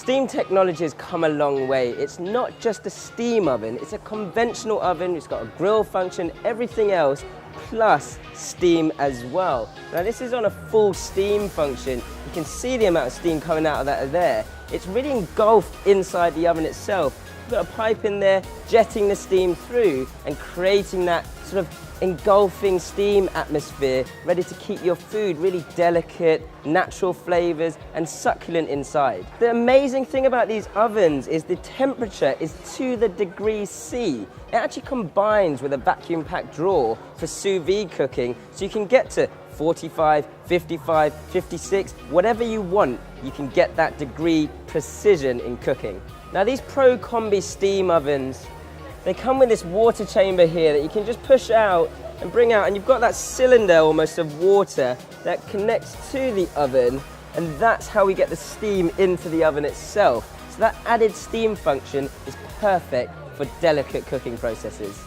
Steam technology has come a long way. It's not just a steam oven, it's a conventional oven. It's got a grill function, everything else, plus steam as well. Now this is on a full steam function. You can see the amount of steam coming out of that there. It's really engulfed inside the oven itself. You've got a pipe in there, jetting the steam through and creating that sort of engulfing steam atmosphere, ready to keep your food really delicate, natural flavors and succulent inside. The amazing thing about these ovens is the temperature is to the degree C. It actually combines with a vacuum packed drawer for sous vide cooking, so you can get to 45, 55, 56, whatever you want, you can get that degree precision in cooking. Now these Pro Combi steam ovens, they come with this water chamber here that you can just push out and bring out, and you've got that cylinder almost of water that connects to the oven, and that's how we get the steam into the oven itself. So that added steam function is perfect for delicate cooking processes.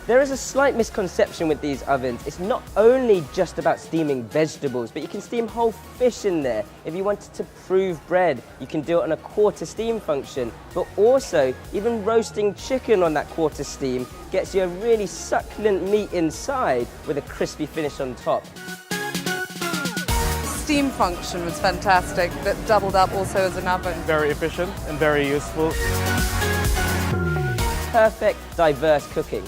There is a slight misconception with these ovens. It's not only just about steaming vegetables, but you can steam whole fish in there. If you wanted to prove bread, you can do it on a quarter steam function. But also, even roasting chicken on that quarter steam gets you a really succulent meat inside with a crispy finish on top. Steam function was fantastic, that doubled up also as an oven. Very efficient and very useful. Perfect, diverse cooking.